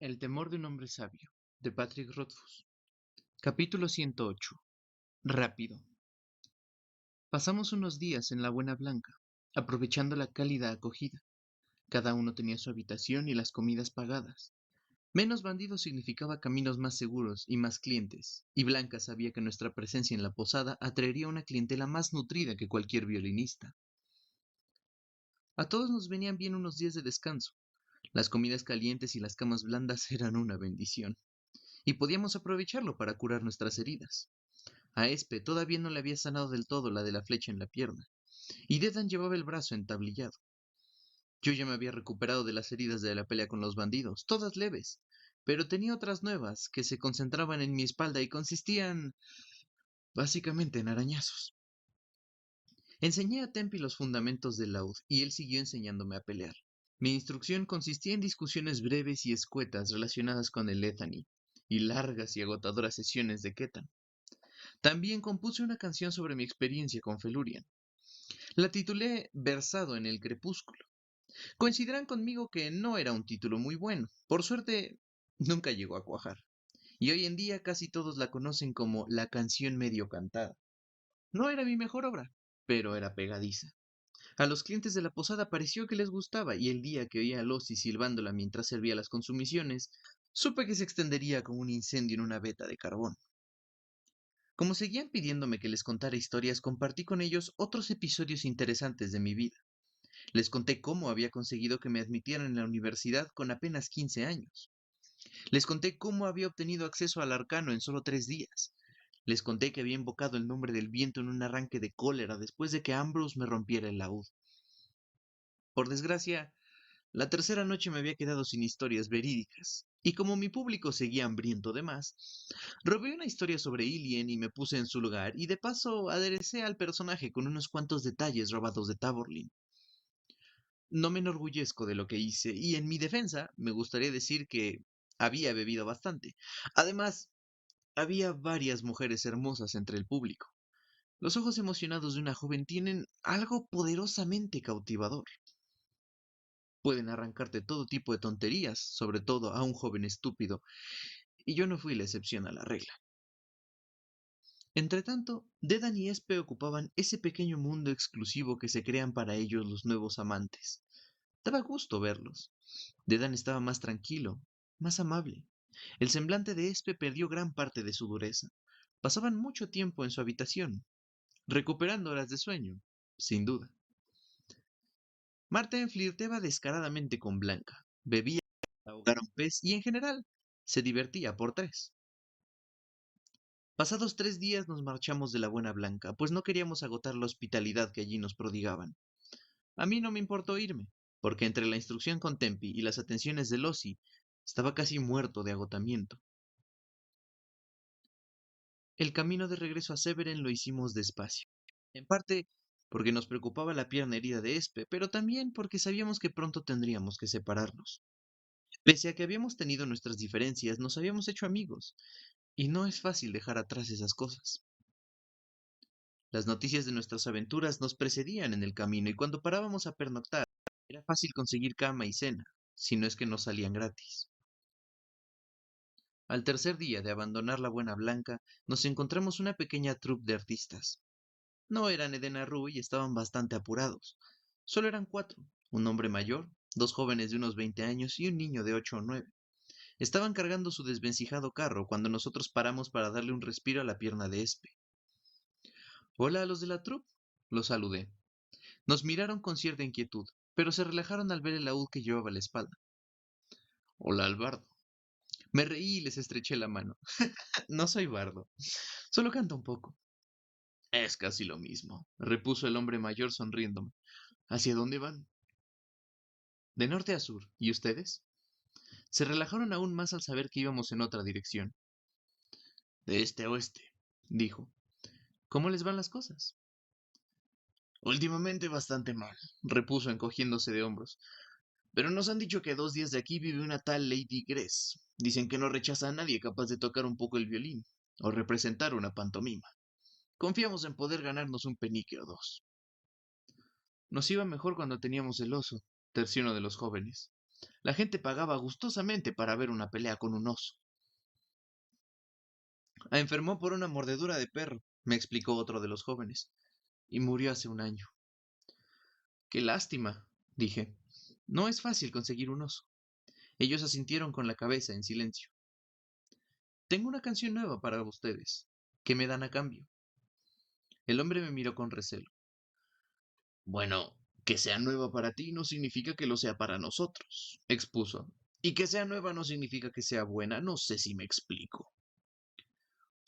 El temor de un hombre sabio, de Patrick Rothfuss. Capítulo 108. Rápido. Pasamos unos días en la Buena Blanca, aprovechando la cálida acogida. Cada uno tenía su habitación y las comidas pagadas. Menos bandidos significaba caminos más seguros y más clientes, y Blanca sabía que nuestra presencia en la posada atraería una clientela más nutrida que cualquier violinista. A todos nos venían bien unos días de descanso. Las comidas calientes y las camas blandas eran una bendición, y podíamos aprovecharlo para curar nuestras heridas. A Espe todavía no le había sanado del todo la de la flecha en la pierna, y Dedan llevaba el brazo entablillado. Yo ya me había recuperado de las heridas de la pelea con los bandidos, todas leves, pero tenía otras nuevas que se concentraban en mi espalda y consistían básicamente en arañazos. Enseñé a Tempi los fundamentos del laúd y él siguió enseñándome a pelear. Mi instrucción consistía en discusiones breves y escuetas relacionadas con el Ethani, y largas y agotadoras sesiones de Ketan. También compuse una canción sobre mi experiencia con Felurian. La titulé Versado en el crepúsculo. Coincidirán conmigo que no era un título muy bueno. Por suerte, nunca llegó a cuajar. Y hoy en día casi todos la conocen como la canción medio cantada. No era mi mejor obra, pero era pegadiza. A los clientes de la posada pareció que les gustaba y el día que oía a Losi silbándola mientras servía las consumiciones, supe que se extendería como un incendio en una veta de carbón. Como seguían pidiéndome que les contara historias, compartí con ellos otros episodios interesantes de mi vida. Les conté cómo había conseguido que me admitieran en la universidad con apenas 15 años. Les conté cómo había obtenido acceso al arcano en solo 3 días. Les conté que había invocado el nombre del viento en un arranque de cólera después de que Ambrose me rompiera el laúd. Por desgracia, la tercera noche me había quedado sin historias verídicas, y como mi público seguía hambriento de más, robé una historia sobre Ilien y me puse en su lugar, y de paso aderecé al personaje con unos cuantos detalles robados de Taborlin. No me enorgullezco de lo que hice, y en mi defensa me gustaría decir que había bebido bastante. Además, había varias mujeres hermosas entre el público. Los ojos emocionados de una joven tienen algo poderosamente cautivador. Pueden arrancarte todo tipo de tonterías, sobre todo a un joven estúpido, y yo no fui la excepción a la regla. Entretanto, Dedan y Espe ocupaban ese pequeño mundo exclusivo que se crean para ellos los nuevos amantes. Daba gusto verlos. Dedan estaba más tranquilo, más amable. El semblante de Espe perdió gran parte de su dureza. Pasaban mucho tiempo en su habitación, recuperando horas de sueño, sin duda. Marten flirteaba descaradamente con Blanca, bebía hasta ahogar a un pez y en general se divertía por tres. Pasados 3 días nos marchamos de la Buena Blanca, pues no queríamos agotar la hospitalidad que allí nos prodigaban. A mí no me importó irme, porque entre la instrucción con Tempi y las atenciones de Losi, estaba casi muerto de agotamiento. El camino de regreso a Severen lo hicimos despacio, en parte porque nos preocupaba la pierna herida de Espe, pero también porque sabíamos que pronto tendríamos que separarnos. Pese a que habíamos tenido nuestras diferencias, nos habíamos hecho amigos, y no es fácil dejar atrás esas cosas. Las noticias de nuestras aventuras nos precedían en el camino y cuando parábamos a pernoctar, era fácil conseguir cama y cena, si no es que nos salían gratis. Al tercer día de abandonar la Buena Blanca, nos encontramos una pequeña troupe de artistas. No eran Edena Rue y estaban bastante apurados. Solo eran cuatro, un hombre mayor, dos jóvenes de unos 20 años y un niño de 8 o 9. Estaban cargando su desvencijado carro cuando nosotros paramos para darle un respiro a la pierna de Espe. Hola a los de la troupe, los saludé. Nos miraron con cierta inquietud, pero se relajaron al ver el laúd que llevaba a la espalda. Hola al bardo. Me reí y les estreché la mano. No soy bardo, solo canto un poco. Es casi lo mismo, repuso el hombre mayor sonriéndome. ¿Hacia dónde van? De norte a sur. ¿Y ustedes? Se relajaron aún más al saber que íbamos en otra dirección. De este a oeste, dijo. ¿Cómo les van las cosas? Últimamente bastante mal, repuso encogiéndose de hombros. Pero nos han dicho que a 2 días de aquí vive una tal Lady Gress. Dicen que no rechaza a nadie capaz de tocar un poco el violín o representar una pantomima. Confiamos en poder ganarnos un penique o dos. Nos iba mejor cuando teníamos el oso, terció uno de los jóvenes. La gente pagaba gustosamente para ver una pelea con un oso. Enfermó por una mordedura de perro, me explicó otro de los jóvenes, y murió hace un año. Qué lástima, dije. No es fácil conseguir un oso. Ellos asintieron con la cabeza en silencio. Tengo una canción nueva para ustedes. ¿Qué me dan a cambio? El hombre me miró con recelo. Bueno, que sea nueva para ti no significa que lo sea para nosotros, expuso. Y que sea nueva no significa que sea buena, no sé si me explico.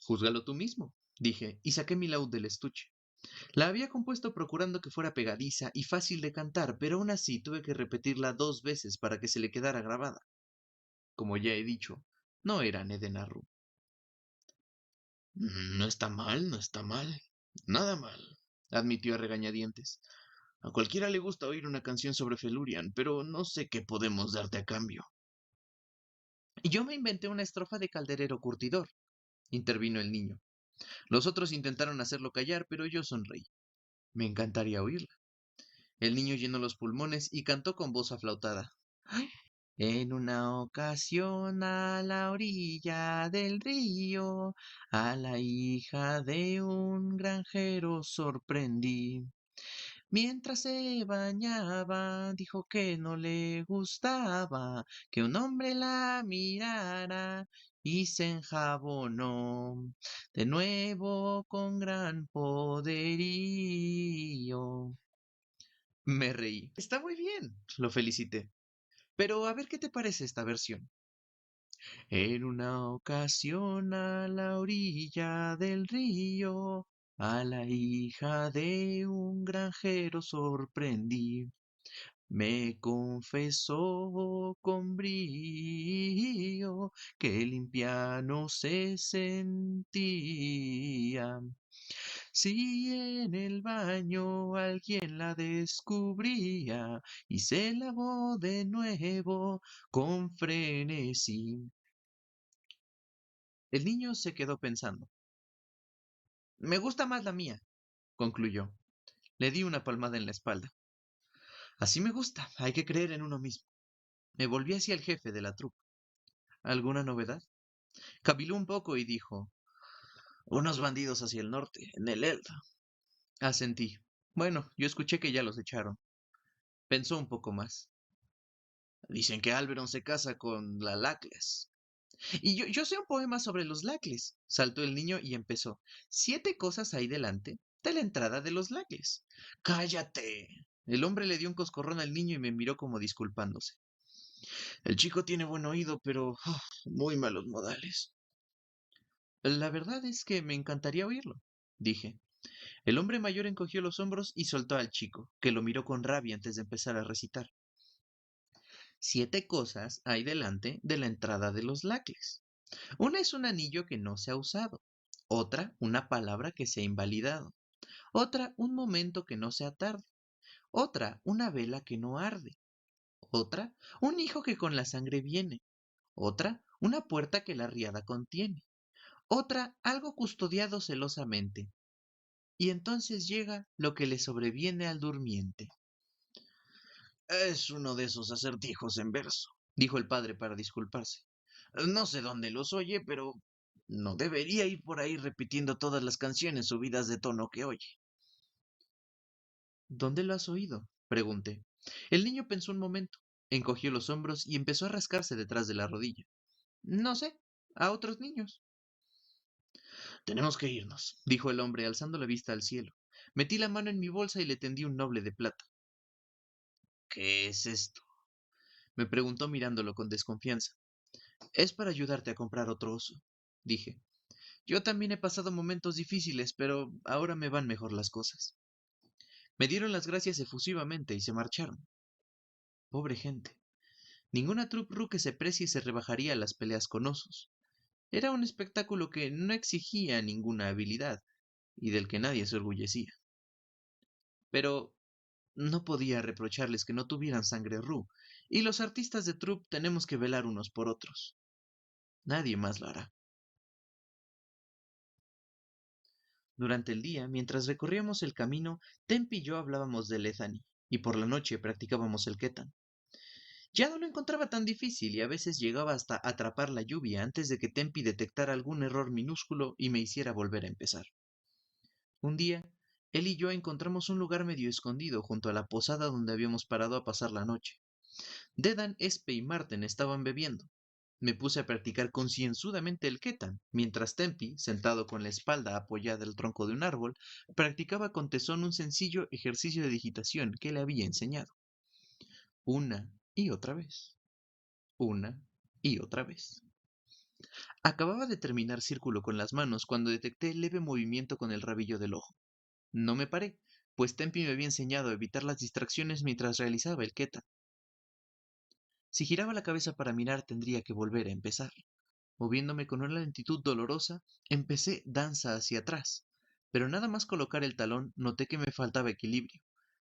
Júzgalo tú mismo, dije, y saqué mi laúd del estuche. La había compuesto procurando que fuera pegadiza y fácil de cantar, pero aún así tuve que repetirla 2 veces para que se le quedara grabada. Como ya he dicho, no era Nedenarru. No está mal, no está mal. Nada mal, admitió a regañadientes. A cualquiera le gusta oír una canción sobre Felurian, pero no sé qué podemos darte a cambio. Y yo me inventé una estrofa de calderero curtidor, intervino el niño. Los otros intentaron hacerlo callar, pero yo sonreí. Me encantaría oírla. El niño llenó los pulmones y cantó con voz aflautada. En una ocasión a la orilla del río, a la hija de un granjero sorprendí. Mientras se bañaba, dijo que no le gustaba que un hombre la mirara y se enjabonó de nuevo con gran poderío. Me reí. Está muy bien, lo felicité. Pero a ver qué te parece esta versión. En una ocasión a la orilla del río, a la hija de un granjero sorprendí. Me confesó con brío que limpia no se sentía. Si en el baño alguien la descubría y se lavó de nuevo con frenesí. El niño se quedó pensando. Me gusta más la mía, concluyó. Le di una palmada en la espalda. Así me gusta, hay que creer en uno mismo. Me volví hacia el jefe de la troupe. ¿Alguna novedad? Caviló un poco y dijo, unos bandidos hacia el norte, en el Elda. Asentí. Bueno, yo escuché que ya los echaron. Pensó un poco más. Dicen que Alberon se casa con la Lacles. Y yo sé un poema sobre los Lacles. Saltó el niño y empezó. 7 cosas hay delante de la entrada de los Lacles. ¡Cállate! El hombre le dio un coscorrón al niño y me miró como disculpándose. El chico tiene buen oído, pero muy malos modales. La verdad es que me encantaría oírlo, dije. El hombre mayor encogió los hombros y soltó al chico, que lo miró con rabia antes de empezar a recitar. 7 cosas hay delante de la entrada de los Lacles. Una es un anillo que no se ha usado. Otra, una palabra que se ha invalidado. Otra, un momento que no sea tarde. Otra, una vela que no arde. Otra, un hijo que con la sangre viene. Otra, una puerta que la riada contiene. Otra, algo custodiado celosamente. Y entonces llega lo que le sobreviene al durmiente. Es uno de esos acertijos en verso, dijo el padre para disculparse. No sé dónde los oye, pero no debería ir por ahí repitiendo todas las canciones subidas de tono que oye. ¿Dónde lo has oído? Pregunté. El niño pensó un momento, encogió los hombros y empezó a rascarse detrás de la rodilla. No sé, a otros niños. Tenemos que irnos, dijo el hombre alzando la vista al cielo. Metí la mano en mi bolsa y le tendí un noble de plata. ¿Qué es esto? Me preguntó mirándolo con desconfianza. Es para ayudarte a comprar otro oso, dije. Yo también he pasado momentos difíciles, pero ahora me van mejor las cosas. Me dieron las gracias efusivamente y se marcharon. Pobre gente. Ninguna troupe que se precie se rebajaría a las peleas con osos. Era un espectáculo que no exigía ninguna habilidad y del que nadie se orgullecía. Pero no podía reprocharles que no tuvieran sangre Ru, y los artistas de troupe tenemos que velar unos por otros. Nadie más lo hará. Durante el día, mientras recorríamos el camino, Temp y yo hablábamos de Lethani, y por la noche practicábamos el Ketan. Ya no lo encontraba tan difícil y a veces llegaba hasta atrapar la lluvia antes de que Tempi detectara algún error minúsculo y me hiciera volver a empezar. Un día, él y yo encontramos un lugar medio escondido junto a la posada donde habíamos parado a pasar la noche. Dedan, Espe y Marten estaban bebiendo. Me puse a practicar concienzudamente el ketan, mientras Tempi, sentado con la espalda apoyada al tronco de un árbol, practicaba con tesón un sencillo ejercicio de digitación que le había enseñado. Una y otra vez. Una y otra vez. Acababa de terminar círculo con las manos cuando detecté leve movimiento con el rabillo del ojo. No me paré, pues Tempi me había enseñado a evitar las distracciones mientras realizaba el ketan. Si giraba la cabeza para mirar tendría que volver a empezar. Moviéndome con una lentitud dolorosa, empecé danza hacia atrás, pero nada más colocar el talón noté que me faltaba equilibrio.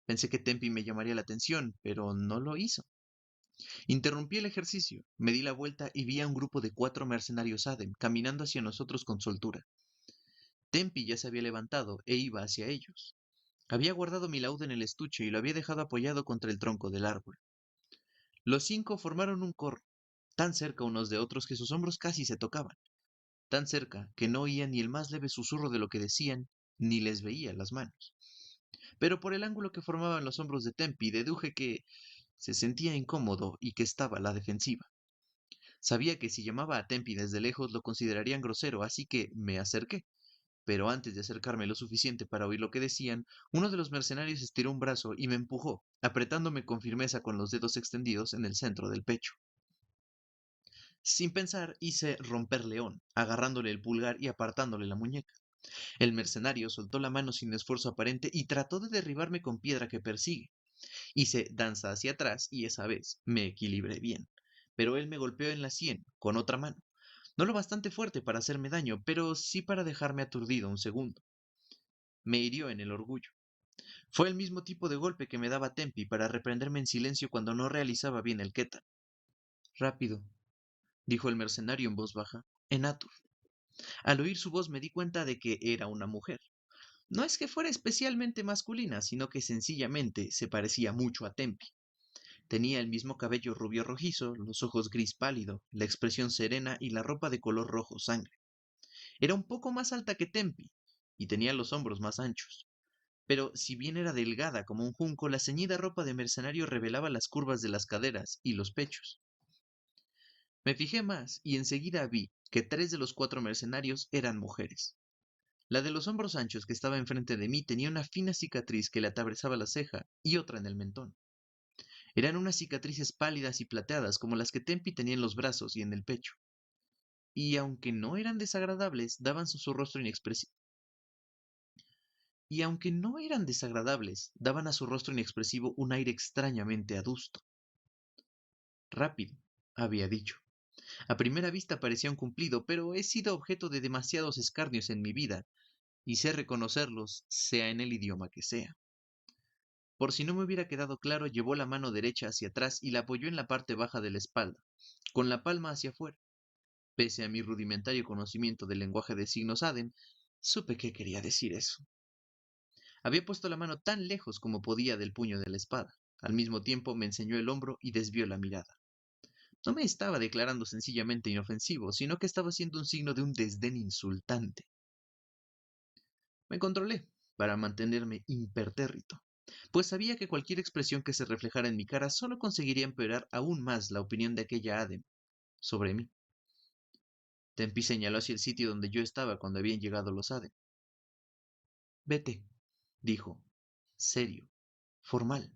Pensé que Tempi me llamaría la atención, pero no lo hizo. Interrumpí el ejercicio, me di la vuelta y vi a un grupo de 4 mercenarios Adem caminando hacia nosotros con soltura. Tempi ya se había levantado e iba hacia ellos. Había guardado mi laúd en el estuche y lo había dejado apoyado contra el tronco del árbol. Los 5 formaron un corro, tan cerca unos de otros que sus hombros casi se tocaban, tan cerca que no oía ni el más leve susurro de lo que decían, ni les veía las manos. Pero por el ángulo que formaban los hombros de Tempi deduje que se sentía incómodo y que estaba a la defensiva. Sabía que si llamaba a Tempi desde lejos lo considerarían grosero, así que me acerqué. Pero antes de acercarme lo suficiente para oír lo que decían, uno de los mercenarios estiró un brazo y me empujó, apretándome con firmeza con los dedos extendidos en el centro del pecho. Sin pensar, hice romper león, agarrándole el pulgar y apartándole la muñeca. El mercenario soltó la mano sin esfuerzo aparente y trató de derribarme con piedra que persigue. Hice danza hacia atrás y esa vez me equilibré bien. Pero él me golpeó en la sien, con otra mano. No lo bastante fuerte para hacerme daño, pero sí para dejarme aturdido un segundo. Me hirió en el orgullo. Fue el mismo tipo de golpe que me daba Tempi para reprenderme en silencio cuando no realizaba bien el keta. Rápido, dijo el mercenario en voz baja, en Atur. Al oír su voz me di cuenta de que era una mujer. No es que fuera especialmente masculina, sino que sencillamente se parecía mucho a Tempi. Tenía el mismo cabello rubio rojizo, los ojos gris pálido, la expresión serena y la ropa de color rojo sangre. Era un poco más alta que Tempi, y tenía los hombros más anchos. Pero si bien era delgada como un junco, la ceñida ropa de mercenario revelaba las curvas de las caderas y los pechos. Me fijé más y enseguida vi que 3 de los 4 mercenarios eran mujeres. La de los hombros anchos que estaba enfrente de mí tenía una fina cicatriz que le atravesaba la ceja y otra en el mentón. Eran unas cicatrices pálidas y plateadas como las que Tempi tenía en los brazos y en el pecho. Y aunque no eran desagradables, daban a su rostro inexpresivo un aire extrañamente adusto. Rápido, había dicho. A primera vista parecía un cumplido, pero he sido objeto de demasiados escarnios en mi vida, y sé reconocerlos, sea en el idioma que sea. Por si no me hubiera quedado claro, llevó la mano derecha hacia atrás y la apoyó en la parte baja de la espalda, con la palma hacia afuera. Pese a mi rudimentario conocimiento del lenguaje de signos Adem, supe qué quería decir eso. Había puesto la mano tan lejos como podía del puño de la espada. Al mismo tiempo me enseñó el hombro y desvió la mirada. No me estaba declarando sencillamente inofensivo, sino que estaba haciendo un signo de un desdén insultante. Me controlé para mantenerme impertérrito, pues sabía que cualquier expresión que se reflejara en mi cara solo conseguiría empeorar aún más la opinión de aquella Adem sobre mí. Tempi señaló hacia el sitio donde yo estaba cuando habían llegado los Adem. Vete, dijo, serio, formal.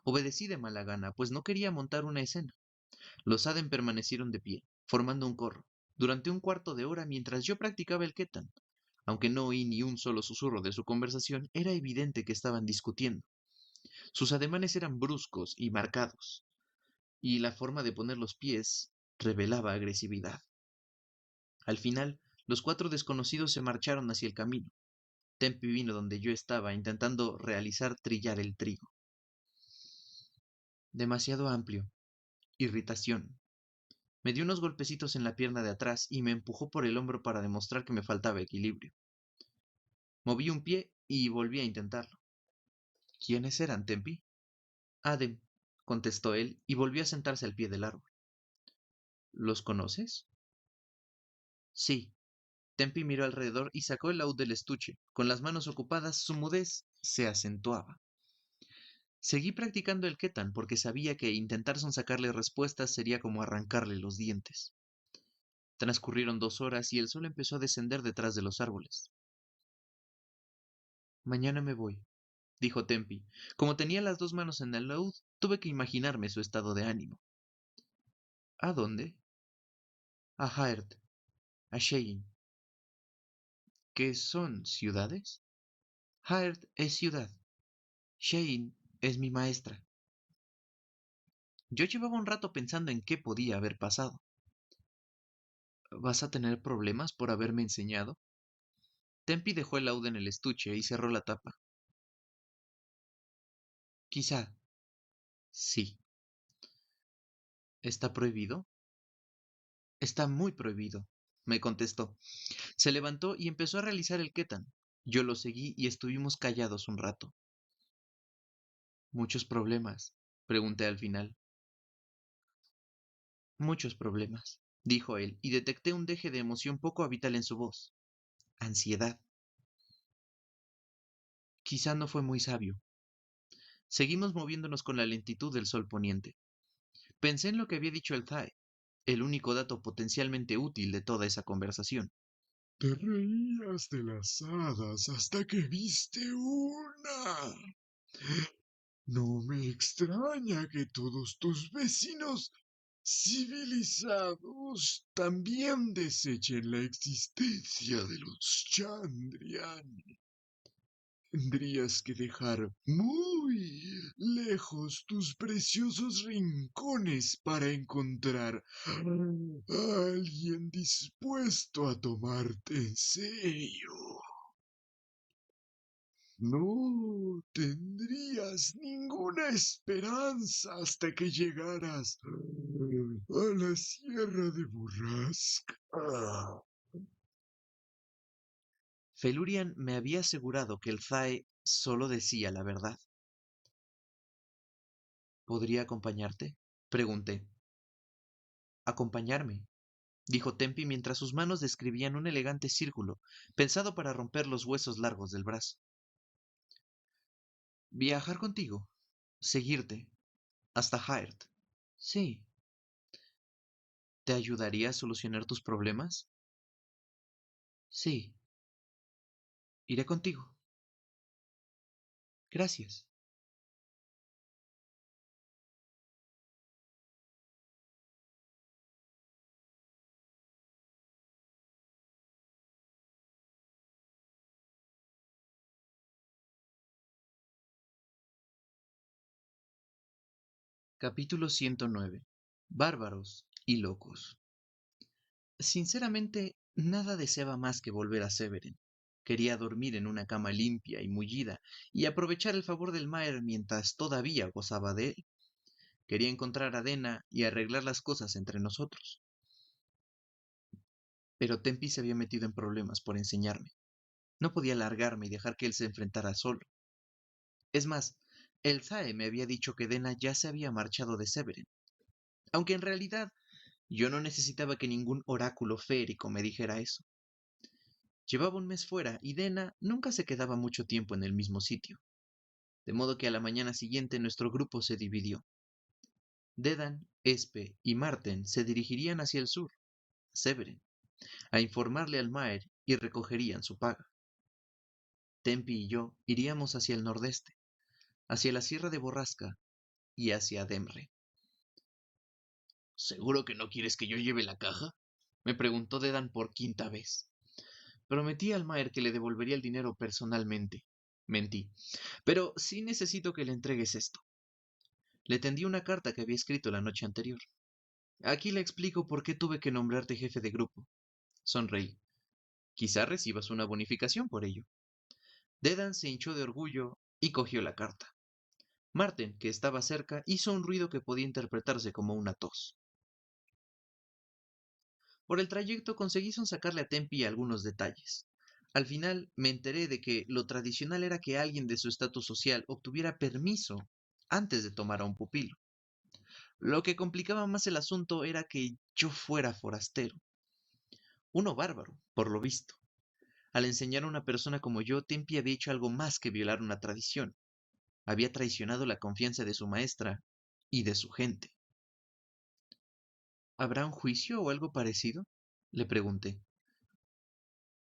Obedecí de mala gana, pues no quería montar una escena. Los Adem permanecieron de pie, formando un corro, durante un cuarto de hora mientras yo practicaba el ketan. Aunque no oí ni un solo susurro de su conversación, era evidente que estaban discutiendo. Sus ademanes eran bruscos y marcados, y la forma de poner los pies revelaba agresividad. Al final, los 4 desconocidos se marcharon hacia el camino. Tempi vino donde yo estaba, intentando realizar trillar el trigo. Demasiado amplio. Irritación. Me dio unos golpecitos en la pierna de atrás y me empujó por el hombro para demostrar que me faltaba equilibrio. Moví un pie y volví a intentarlo. ¿Quiénes eran, Tempi? Adem, contestó él y volvió a sentarse al pie del árbol. ¿Los conoces? Sí. Tempi miró alrededor y sacó el laúd del estuche. Con las manos ocupadas, su mudez se acentuaba. Seguí practicando el ketan porque sabía que intentar sonsacarle respuestas sería como arrancarle los dientes. Transcurrieron 2 horas y el sol empezó a descender detrás de los árboles. Mañana me voy, dijo Tempi. Como tenía las dos manos en el laúd, tuve que imaginarme su estado de ánimo. ¿A dónde? A Jaert, a Shein. ¿Qué son ciudades? Jaert es ciudad. Shein es mi maestra. Yo llevaba un rato pensando en qué podía haber pasado. ¿Vas a tener problemas por haberme enseñado? Tempi dejó el laúd en el estuche y cerró la tapa. Quizá. Sí. ¿Está prohibido? Está muy prohibido, me contestó. Se levantó y empezó a realizar el ketan. Yo lo seguí y estuvimos callados un rato. ¿Muchos problemas? Pregunté al final. Muchos problemas, dijo él, y detecté un deje de emoción poco habitual en su voz. Ansiedad. Quizá no fue muy sabio. Seguimos moviéndonos con la lentitud del sol poniente. Pensé en lo que había dicho el Zae, el único dato potencialmente útil de toda esa conversación. Te reías de las hadas hasta que viste una. No me extraña que todos tus vecinos civilizados también desechen la existencia de los Chandrian. Tendrías que dejar muy lejos tus preciosos rincones para encontrar a alguien dispuesto a tomarte en serio. No tendrías ninguna esperanza hasta que llegaras a la Sierra de Borrasca. Felurian me había asegurado que el Zae solo decía la verdad. ¿Podría acompañarte? Pregunté. Acompañarme, dijo Tempi mientras sus manos describían un elegante círculo, pensado para romper los huesos largos del brazo. Viajar contigo. Seguirte. Hasta Jaert. Sí. ¿Te ayudaría a solucionar tus problemas? Sí. Iré contigo. Gracias. Capítulo 109. Bárbaros y locos. Sinceramente, nada deseaba más que volver a Severen. Quería dormir en una cama limpia y mullida y aprovechar el favor del Maer mientras todavía gozaba de él. Quería encontrar a Dena y arreglar las cosas entre nosotros. Pero Tempi se había metido en problemas por enseñarme. No podía largarme y dejar que él se enfrentara solo. Es más, el Zae me había dicho que Dena ya se había marchado de Severen, aunque en realidad yo no necesitaba que ningún oráculo férico me dijera eso. Llevaba un mes fuera y Dena nunca se quedaba mucho tiempo en el mismo sitio, de modo que a la mañana siguiente nuestro grupo se dividió. Dedan, Espe y Marten se dirigirían hacia el sur, a Severen, a informarle al Maer y recogerían su paga. Tempi y yo iríamos hacia el nordeste, hacia la Sierra de Borrasca y hacia Demre. ¿Seguro que no quieres que yo lleve la caja? Me preguntó Dedan por quinta vez. Prometí al Maer que le devolvería el dinero personalmente. Mentí. Pero sí necesito que le entregues esto. Le tendí una carta que había escrito la noche anterior. Aquí le explico por qué tuve que nombrarte jefe de grupo. Sonreí. Quizá recibas una bonificación por ello. Dedan se hinchó de orgullo y cogió la carta. Marten, que estaba cerca, hizo un ruido que podía interpretarse como una tos. Por el trayecto conseguí sonsacarle a Tempi algunos detalles. Al final me enteré de que lo tradicional era que alguien de su estatus social obtuviera permiso antes de tomar a un pupilo. Lo que complicaba más el asunto era que yo fuera forastero. Uno bárbaro, por lo visto. Al enseñar a una persona como yo, Tempi había hecho algo más que violar una tradición. Había traicionado la confianza de su maestra y de su gente. ¿Habrá un juicio o algo parecido? Le pregunté.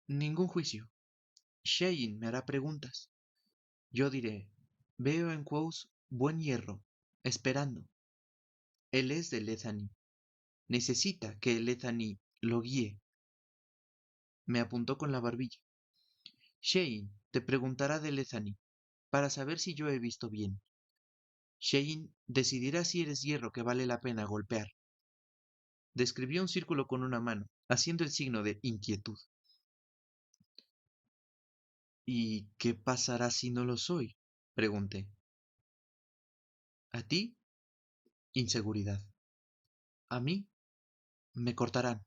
Ningún juicio. Shein me hará preguntas. Yo diré, veo en Quos buen hierro, esperando. Él es de Lethani. Necesita que Lethani lo guíe. Me apuntó con la barbilla. Shein te preguntará de Lethani, para saber si yo he visto bien. Shein decidirá si eres hierro que vale la pena golpear. Describió un círculo con una mano, haciendo el signo de inquietud. ¿Y qué pasará si no lo soy? Pregunté. ¿A ti? Inseguridad. A mí, me cortarán.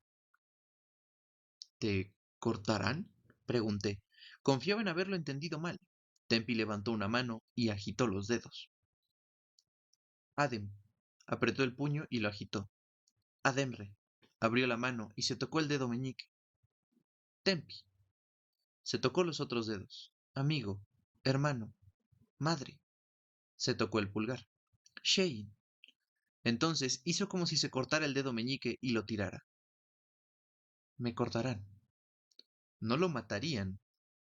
¿Te cortarán? Pregunté. Confiaba en haberlo entendido mal. Tempi levantó una mano y agitó los dedos. Adem. Apretó el puño y lo agitó. Ademre. Abrió la mano y se tocó el dedo meñique. Tempi. Se tocó los otros dedos. Amigo. Hermano. Madre. Se tocó el pulgar. Shein. Entonces hizo como si se cortara el dedo meñique y lo tirara. Me cortarán. No lo matarían,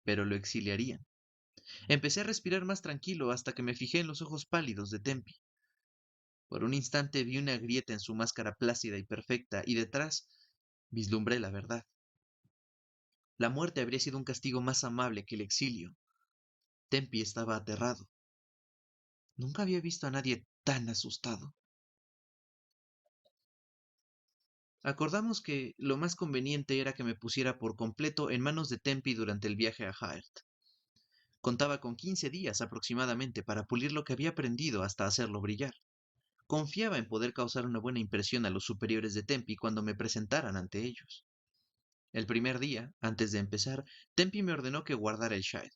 pero lo exiliarían. Empecé a respirar más tranquilo hasta que me fijé en los ojos pálidos de Tempi. Por un instante vi una grieta en su máscara plácida y perfecta, y detrás vislumbré la verdad. La muerte habría sido un castigo más amable que el exilio. Tempi estaba aterrado. Nunca había visto a nadie tan asustado. Acordamos que lo más conveniente era que me pusiera por completo en manos de Tempi durante el viaje a Haert. Contaba con 15 días aproximadamente para pulir lo que había aprendido hasta hacerlo brillar. Confiaba en poder causar una buena impresión a los superiores de Tempi cuando me presentaran ante ellos. El primer día, antes de empezar, Tempi me ordenó que guardara el Shide.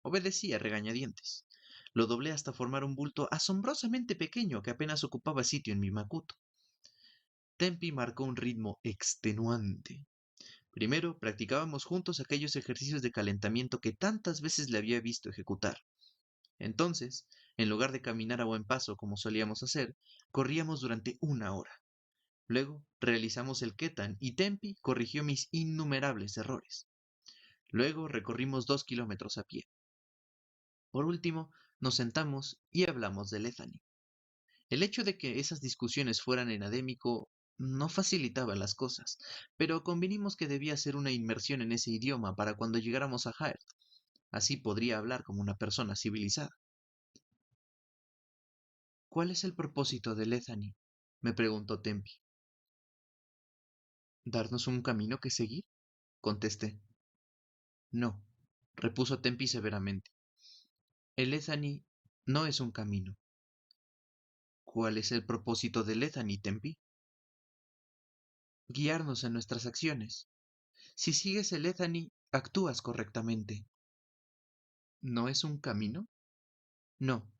Obedecí a regañadientes. Lo doblé hasta formar un bulto asombrosamente pequeño que apenas ocupaba sitio en mi macuto. Tempi marcó un ritmo extenuante. Primero, practicábamos juntos aquellos ejercicios de calentamiento que tantas veces le había visto ejecutar. Entonces, en lugar de caminar a buen paso como solíamos hacer, corríamos durante 1 hora. Luego, realizamos el Ketan y Tempi corrigió mis innumerables errores. Luego, recorrimos 2 kilómetros a pie. Por último, nos sentamos y hablamos de Lethani. El hecho de que esas discusiones fueran en adémico no facilitaba las cosas, pero convinimos que debía ser una inmersión en ese idioma para cuando llegáramos a Jaert. Así podría hablar como una persona civilizada. ¿Cuál es el propósito de Lethani? Me preguntó Tempi. ¿Darnos un camino que seguir? Contesté. No, repuso Tempi severamente. El Lethani no es un camino. ¿Cuál es el propósito de Lethani, Tempi? Guiarnos en nuestras acciones. Si sigues el Lethani, actúas correctamente. ¿No es un camino? No.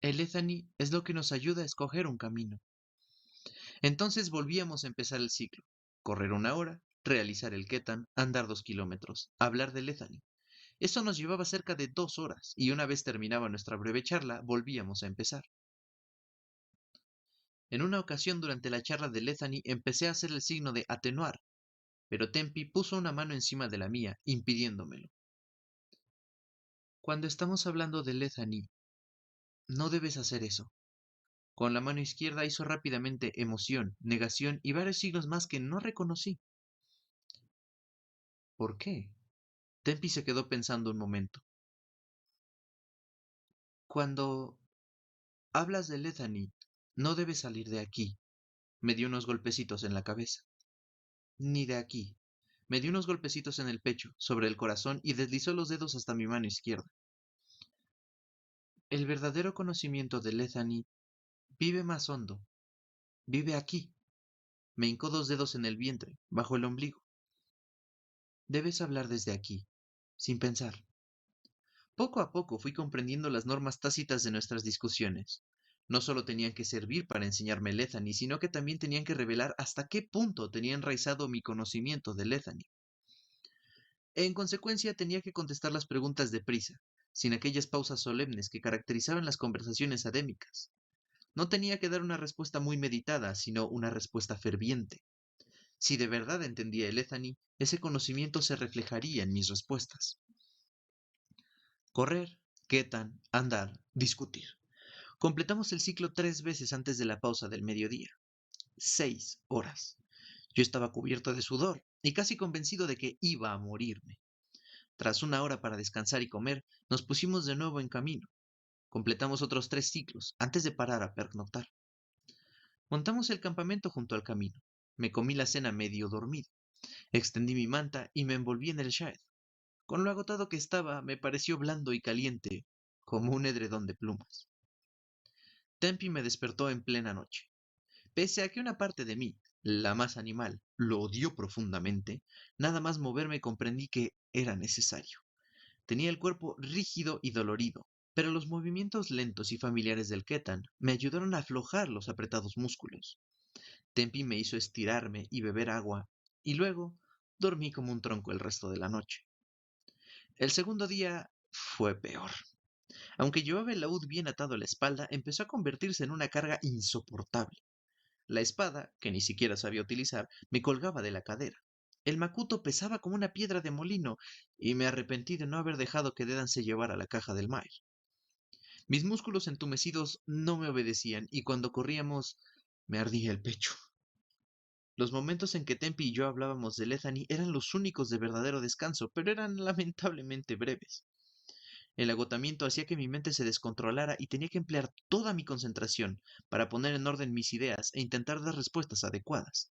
El Lethani es lo que nos ayuda a escoger un camino. Entonces volvíamos a empezar el ciclo. Correr 1 hora, realizar el Ketan, andar 2 kilómetros, hablar de Lethani. Eso nos llevaba cerca de 2 horas, y una vez terminaba nuestra breve charla, volvíamos a empezar. En una ocasión durante la charla de Lethani empecé a hacer el signo de atenuar, pero Tempi puso una mano encima de la mía, impidiéndomelo. Cuando estamos hablando de Lethani, no debes hacer eso. Con la mano izquierda hizo rápidamente emoción, negación y varios signos más que no reconocí. ¿Por qué? Tempi se quedó pensando un momento. Cuando hablas de Lethani, no debes salir de aquí. Me dio unos golpecitos en la cabeza. Ni de aquí. Me dio unos golpecitos en el pecho, sobre el corazón y deslizó los dedos hasta mi mano izquierda. El verdadero conocimiento de Lethani vive más hondo. Vive aquí. Me hincó 2 dedos en el vientre, bajo el ombligo. Debes hablar desde aquí, sin pensar. Poco a poco fui comprendiendo las normas tácitas de nuestras discusiones. No solo tenían que servir para enseñarme Lethany, sino que también tenían que revelar hasta qué punto tenía enraizado mi conocimiento de Lethany. En consecuencia, tenía que contestar las preguntas deprisa, sin aquellas pausas solemnes que caracterizaban las conversaciones académicas. No tenía que dar una respuesta muy meditada, sino una respuesta ferviente. Si de verdad entendía el Lethany, ese conocimiento se reflejaría en mis respuestas. Correr, quetan, andar, discutir. Completamos el ciclo 3 veces antes de la pausa del mediodía. 6 horas. Yo estaba cubierto de sudor y casi convencido de que iba a morirme. Tras una hora para descansar y comer, nos pusimos de nuevo en camino. Completamos otros 3 ciclos antes de parar a pernoctar. Montamos el campamento junto al camino. Me comí la cena medio dormido. Extendí mi manta y me envolví en el shaed. Con lo agotado que estaba, me pareció blando y caliente, como un edredón de plumas. Tempi me despertó en plena noche. Pese a que una parte de mí, la más animal, lo odió profundamente, nada más moverme comprendí que era necesario. Tenía el cuerpo rígido y dolorido, pero los movimientos lentos y familiares del Ketan me ayudaron a aflojar los apretados músculos. Tempi me hizo estirarme y beber agua, y luego dormí como un tronco el resto de la noche. El segundo día fue peor. Aunque llevaba el laúd bien atado a la espalda, empezó a convertirse en una carga insoportable. La espada, que ni siquiera sabía utilizar, me colgaba de la cadera. El macuto pesaba como una piedra de molino, y me arrepentí de no haber dejado que Dedan se llevara la caja del Maer. Mis músculos entumecidos no me obedecían, y cuando corríamos me ardía el pecho. Los momentos en que Tempi y yo hablábamos de Lethany eran los únicos de verdadero descanso, pero eran lamentablemente breves. El agotamiento hacía que mi mente se descontrolara y tenía que emplear toda mi concentración para poner en orden mis ideas e intentar dar respuestas adecuadas.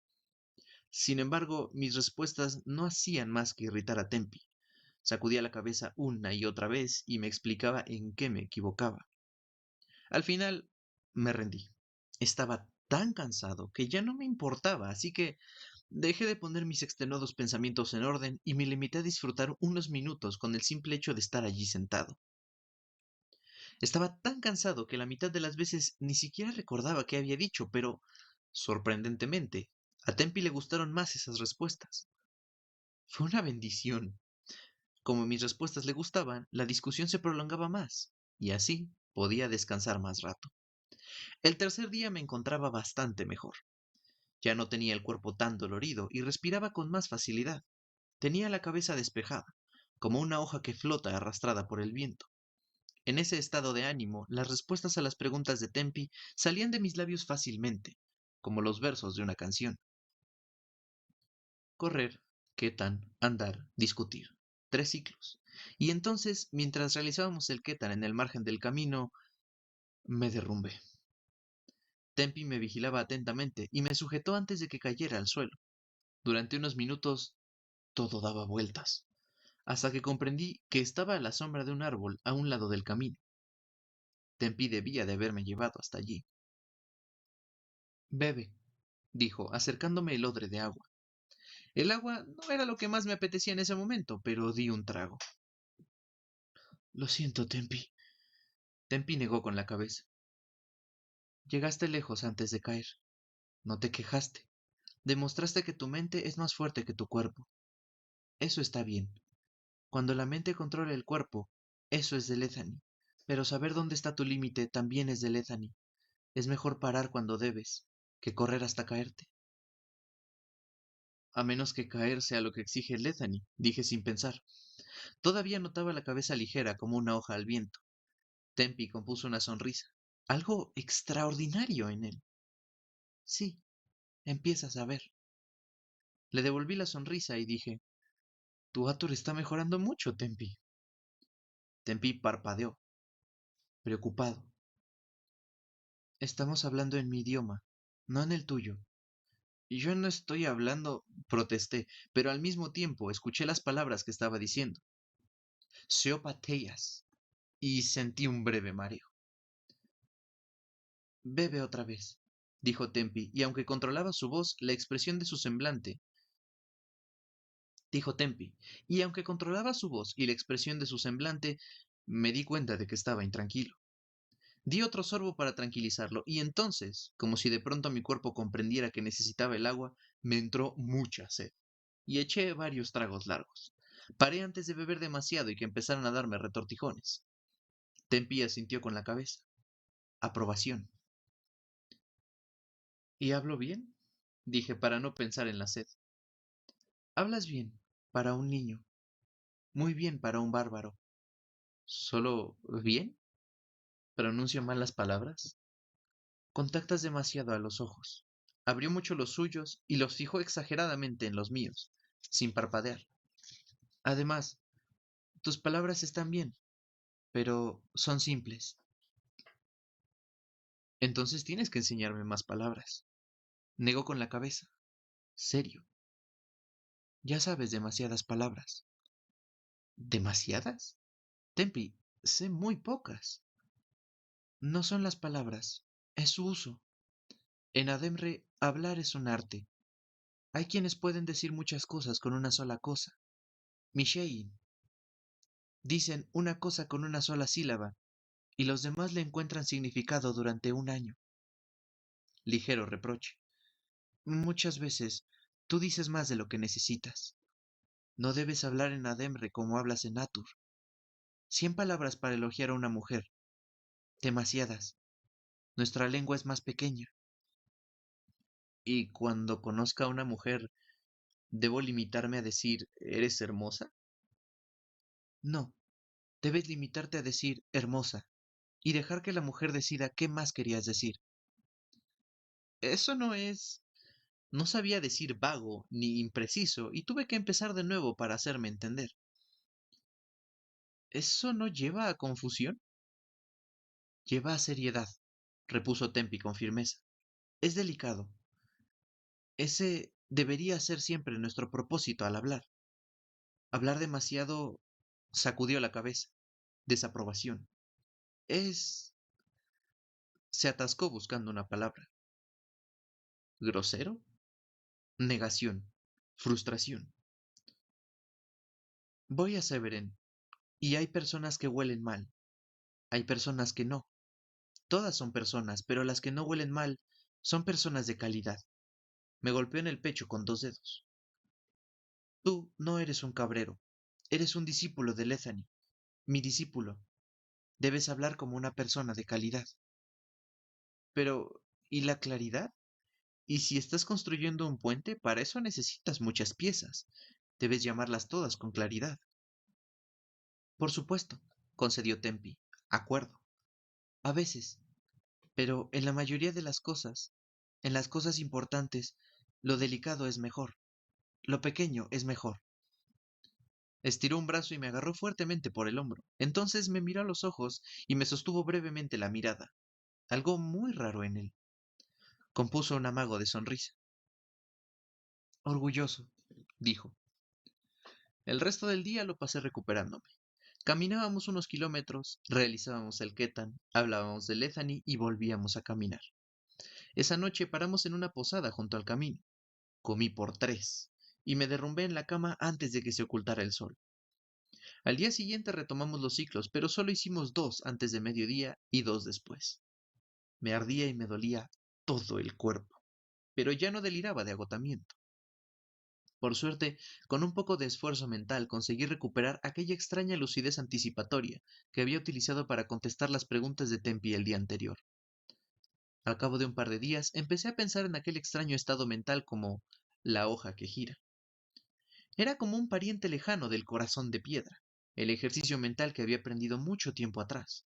Sin embargo, mis respuestas no hacían más que irritar a Tempi. Sacudía la cabeza una y otra vez y me explicaba en qué me equivocaba. Al final, me rendí. Estaba tan cansado que ya no me importaba, así que dejé de poner mis extenuados pensamientos en orden y me limité a disfrutar unos minutos con el simple hecho de estar allí sentado. Estaba tan cansado que la mitad de las veces ni siquiera recordaba qué había dicho, pero, sorprendentemente, a Tempi le gustaron más esas respuestas. Fue una bendición. Como mis respuestas le gustaban, la discusión se prolongaba más, y así podía descansar más rato. El tercer día me encontraba bastante mejor. Ya no tenía el cuerpo tan dolorido y respiraba con más facilidad. Tenía la cabeza despejada, como una hoja que flota arrastrada por el viento. En ese estado de ánimo, las respuestas a las preguntas de Tempi salían de mis labios fácilmente, como los versos de una canción. Correr, ketan, andar, discutir. 3 ciclos. Y entonces, mientras realizábamos el ketan en el margen del camino, me derrumbé. Tempi me vigilaba atentamente y me sujetó antes de que cayera al suelo. Durante unos minutos todo daba vueltas, hasta que comprendí que estaba a la sombra de un árbol a un lado del camino. Tempi debía de haberme llevado hasta allí. Bebe, dijo, acercándome el odre de agua. El agua no era lo que más me apetecía en ese momento, pero di un trago. Lo siento, Tempi. Tempi negó con la cabeza. Llegaste lejos antes de caer. No te quejaste. Demostraste que tu mente es más fuerte que tu cuerpo. Eso está bien. Cuando la mente controla el cuerpo, eso es de Lethany. Pero saber dónde está tu límite también es de Lethany. Es mejor parar cuando debes, que correr hasta caerte. A menos que caer sea lo que exige Lethany, dije sin pensar. Todavía notaba la cabeza ligera como una hoja al viento. Tempi compuso una sonrisa. Algo extraordinario en él. Sí, empiezas a ver. Le devolví la sonrisa y dije, tu Atur está mejorando mucho, Tempi. Tempi parpadeó, preocupado. Estamos hablando en mi idioma, no en el tuyo. Y yo no estoy hablando, protesté, pero al mismo tiempo escuché las palabras que estaba diciendo. Seopateias. Y sentí un breve mareo. Bebe otra vez, dijo Tempi, y aunque controlaba su voz, la expresión de su semblante, dijo Tempi, y aunque controlaba su voz y la expresión de su semblante, me di cuenta de que estaba intranquilo. Di otro sorbo para tranquilizarlo, y entonces, como si de pronto mi cuerpo comprendiera que necesitaba el agua, me entró mucha sed, y eché varios tragos largos. Paré antes de beber demasiado y que empezaran a darme retortijones. Tempi asintió con la cabeza. Aprobación. ¿Y hablo bien? Dije para no pensar en la sed. Hablas bien, para un niño. Muy bien para un bárbaro. ¿Solo bien? ¿Pronuncio mal las palabras? Contactas demasiado a los ojos. Abrió mucho los suyos y los fijó exageradamente en los míos, sin parpadear. Además, tus palabras están bien, pero son simples. Entonces tienes que enseñarme más palabras. Negó con la cabeza. Serio. Ya sabes demasiadas palabras. ¿Demasiadas? Tempi, sé muy pocas. No son las palabras, es su uso. En Ademre, hablar es un arte. Hay quienes pueden decir muchas cosas con una sola cosa. Mishein. Dicen una cosa con una sola sílaba, y los demás le encuentran significado durante un año. Ligero reproche. Muchas veces, tú dices más de lo que necesitas. No debes hablar en Ademre como hablas en Atur. 100 palabras para elogiar a una mujer. Demasiadas. Nuestra lengua es más pequeña. Y cuando conozca a una mujer, ¿debo limitarme a decir eres hermosa? No, debes limitarte a decir hermosa y dejar que la mujer decida qué más querías decir. Eso no es... No sabía decir vago ni impreciso y tuve que empezar de nuevo para hacerme entender. ¿Eso no lleva a confusión? Lleva a seriedad, repuso Tempi con firmeza. Es delicado. Ese debería ser siempre nuestro propósito al hablar. Hablar demasiado sacudió la cabeza. Desaprobación. Es... Se atascó buscando una palabra. ¿Grosero? Negación. Frustración. Voy a Severen, y hay personas que huelen mal. Hay personas que no. Todas son personas, pero las que no huelen mal son personas de calidad. Me golpeó en el pecho con 2 dedos. Tú no eres un cabrero. Eres un discípulo de Lethany. Mi discípulo. Debes hablar como una persona de calidad. Pero, ¿y la claridad? Y si estás construyendo un puente, para eso necesitas muchas piezas. Debes llamarlas todas con claridad. Por supuesto, concedió Tempi. Acuerdo. A veces. Pero en la mayoría de las cosas, en las cosas importantes, lo delicado es mejor. Lo pequeño es mejor. Estiró un brazo y me agarró fuertemente por el hombro. Entonces me miró a los ojos y me sostuvo brevemente la mirada. Algo muy raro en él. Compuso un amago de sonrisa. Orgulloso, dijo. El resto del día lo pasé recuperándome. Caminábamos unos kilómetros, realizábamos el Ketan, hablábamos de Lethany y volvíamos a caminar. Esa noche paramos en una posada junto al camino. Comí por 3 y me derrumbé en la cama antes de que se ocultara el sol. Al día siguiente retomamos los ciclos, pero solo hicimos 2 antes de mediodía y 2 después. Me ardía y me dolía todo el cuerpo, pero ya no deliraba de agotamiento. Por suerte, con un poco de esfuerzo mental conseguí recuperar aquella extraña lucidez anticipatoria que había utilizado para contestar las preguntas de Tempi el día anterior. Al cabo de un par de días empecé a pensar en aquel extraño estado mental como la hoja que gira. Era como un pariente lejano del corazón de piedra, el ejercicio mental que había aprendido mucho tiempo atrás.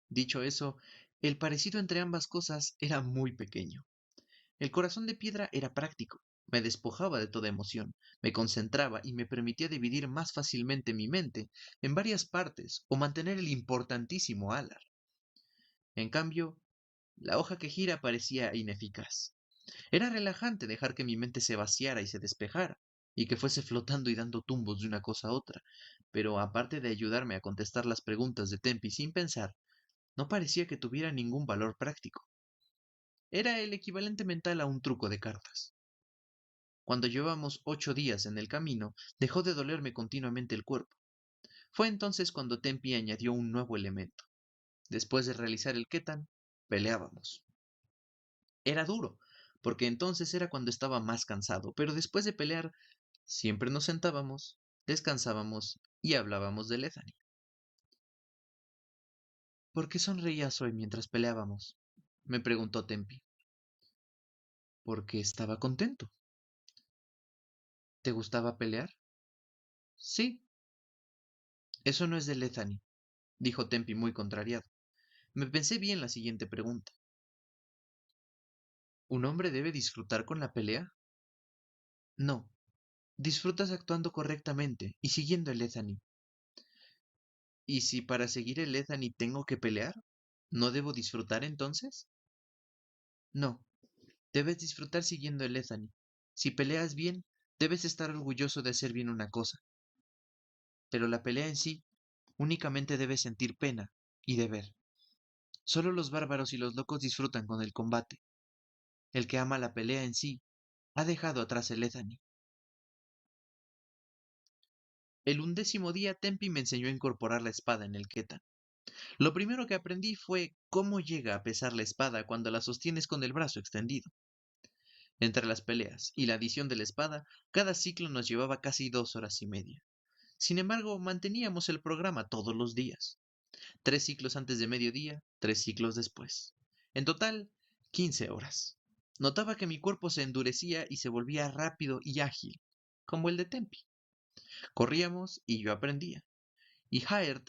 Dicho eso, el parecido entre ambas cosas era muy pequeño. El corazón de piedra era práctico, me despojaba de toda emoción, me concentraba y me permitía dividir más fácilmente mi mente en varias partes o mantener el importantísimo alar. En cambio, la hoja que gira parecía ineficaz. Era relajante dejar que mi mente se vaciara y se despejara, y que fuese flotando y dando tumbos de una cosa a otra, pero aparte de ayudarme a contestar las preguntas de Tempi sin pensar, no parecía que tuviera ningún valor práctico. Era el equivalente mental a un truco de cartas. Cuando llevamos 8 días en el camino, dejó de dolerme continuamente el cuerpo. Fue entonces cuando Tempi añadió un nuevo elemento. Después de realizar el ketan, peleábamos. Era duro, porque entonces era cuando estaba más cansado, pero después de pelear, siempre nos sentábamos, descansábamos y hablábamos de Lethany. ¿Por qué sonreías hoy mientras peleábamos? Me preguntó Tempi. Porque estaba contento. ¿Te gustaba pelear? Sí. Eso no es de Lethany, dijo Tempi muy contrariado. Me pensé bien la siguiente pregunta. ¿Un hombre debe disfrutar con la pelea? No. Disfrutas actuando correctamente y siguiendo el Lethany. ¿Y si para seguir el Lethany tengo que pelear? ¿No debo disfrutar entonces? No. Debes disfrutar siguiendo el Lethany. Si peleas bien, debes estar orgulloso de hacer bien una cosa. Pero la pelea en sí únicamente debe sentir pena y deber. Solo los bárbaros y los locos disfrutan con el combate. El que ama la pelea en sí ha dejado atrás el Ethani. El 11º día Tempi me enseñó a incorporar la espada en el Ketan. Lo primero que aprendí fue cómo llega a pesar la espada cuando la sostienes con el brazo extendido. Entre las peleas y la adición de la espada, cada ciclo nos llevaba casi 2 horas y media. Sin embargo, manteníamos el programa todos los días. 3 ciclos antes de mediodía, 3 ciclos después. En total, 15 horas. Notaba que mi cuerpo se endurecía y se volvía rápido y ágil, como el de Tempi. Corríamos y yo aprendía. Y Haert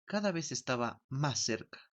cada vez estaba más cerca.